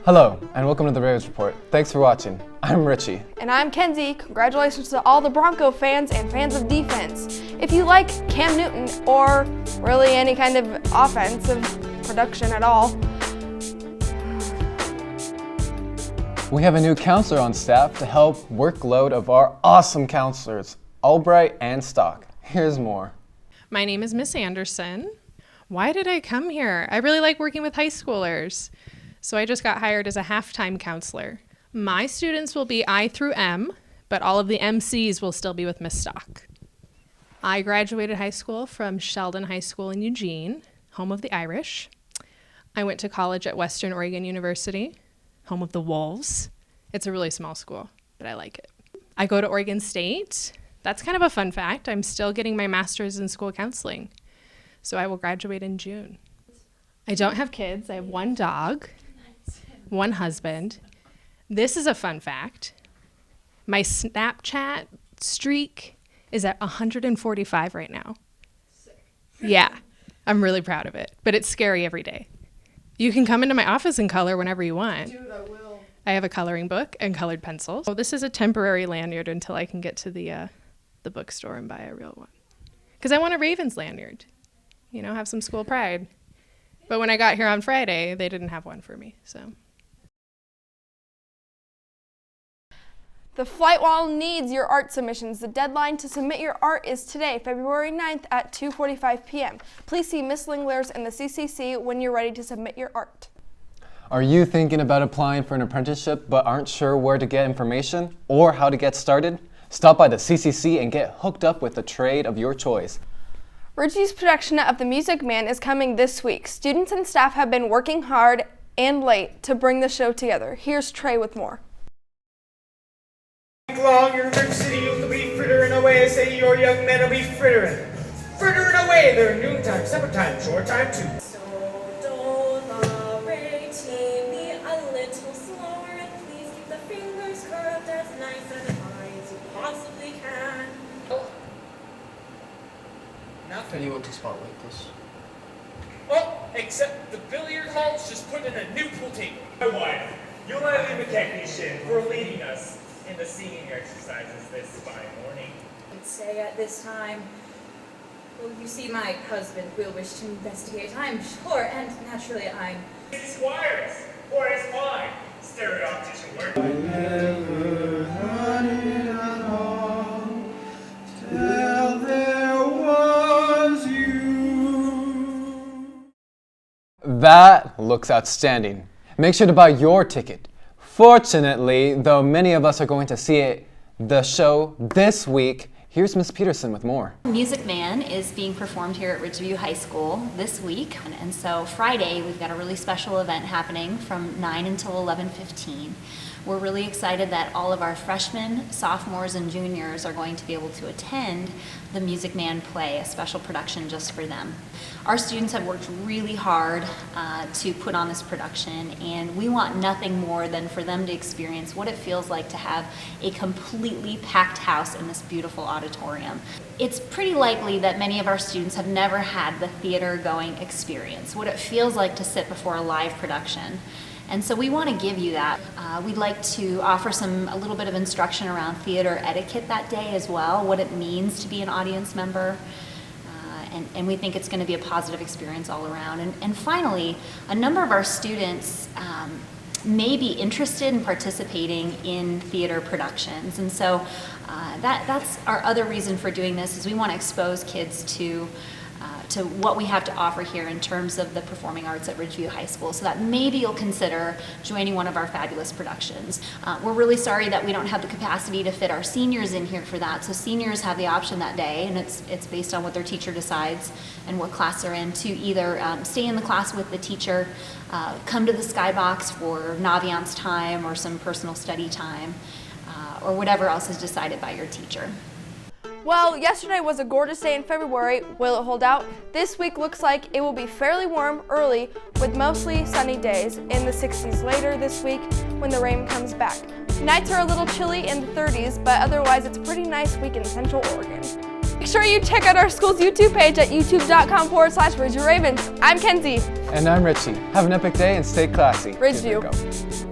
Hello, and welcome to the Ravens Report. Thanks for watching. I'm Richie. And I'm Kenzie. Congratulations to all the Bronco fans and fans of defense. If you like Cam Newton or really any kind of offensive production at all. We have a new counselor on staff to help workload of our awesome counselors, Albright and Stock. Here's more. My name is Miss Anderson. Why did I come here? I really like working with high schoolers. So I just got hired as a halftime counselor. My students will be I through M, but all of the MCs will still be with Miss Stock. I graduated high school from Sheldon High School in Eugene, home of the Irish. I went to college at Western Oregon University, home of the Wolves. It's a really small school, but I like it. I go to Oregon State. That's kind of a fun fact. I'm still getting my master's in school counseling. So I will graduate in June. I don't have kids. I have one dog, one husband. This is a fun fact. My Snapchat streak is at 145 right now. Yeah, I'm really proud of it, but it's scary every day. You can come into my office and color whenever you want. Dude, I will. I have a coloring book and colored pencils. So this is a temporary lanyard until I can get to the bookstore and buy a real one. Because I want a Ravens lanyard, you know, have some school pride. But when I got here on Friday, they didn't have one for me, so. The Flight Wall needs your art submissions. The deadline to submit your art is today, February 9th at 2:45 p.m. Please see Ms. Linglers and the CCC when you're ready to submit your art. Are you thinking about applying for an apprenticeship but aren't sure where to get information or how to get started? Stop by the CCC and get hooked up with a trade of your choice. Ridgeviews production of The Music Man is coming this week. Students and staff have been working hard and late to bring the show together. Here's Trey with more. Long your rich city you'll be frittering away, say your young men will be frittering away. They're noontime, summertime, short time too. So don't me a little slower, and please keep the fingers curved as nice and high as you possibly can. Nothing. You want to spotlight this? Oh, except the billiard hall's just put in a new pool table. My wife, Eulalie the technician, for leading us in the singing exercises this fine morning. I'd say at this time, well, you see, my husband will wish to investigate, I'm sure, and naturally I'm... Mrs. Squires, or as mine, stereoptician work. I never had it at all till there was you. That looks outstanding. Make sure to buy your ticket. Fortunately, though many of us are going to see the show this week, here's Miss Peterson with more. Music Man is being performed here at Ridgeview High School this week, and so Friday we've got a really special event happening from 9 until 11:15. We're really excited that all of our freshmen, sophomores, and juniors are going to be able to attend the Music Man play, a special production just for them. Our students have worked really hard to put on this production, and we want nothing more than for them to experience what it feels like to have a completely packed house in this beautiful auditorium. It's pretty likely that many of our students have never had the theater-going experience, what it feels like to sit before a live production. And so we want to give you that. We'd like to offer a little bit of instruction around theater etiquette that day as well, what it means to be an audience member. And we think it's going to be a positive experience all around. And finally, a number of our students may be interested in participating in theater productions. And so that's our other reason for doing this, is we want to expose kids to what we have to offer here in terms of the performing arts at Ridgeview High School, so that maybe you'll consider joining one of our fabulous productions. We're really sorry that we don't have the capacity to fit our seniors in here for that, so seniors have the option that day, and it's based on what their teacher decides and what class they're in, to either stay in the class with the teacher, come to the skybox for Naviance time or some personal study time, or whatever else is decided by your teacher. Well, yesterday was a gorgeous day in February. Will it hold out? This week looks like it will be fairly warm early with mostly sunny days, in the 60s later this week when the rain comes back. Nights are a little chilly in the 30s, but otherwise it's a pretty nice week in Central Oregon. Make sure you check out our school's YouTube page at youtube.com/RidgeviewRavens. I'm Kenzie. And I'm Richie. Have an epic day and stay classy. Ridgeview. Here we go.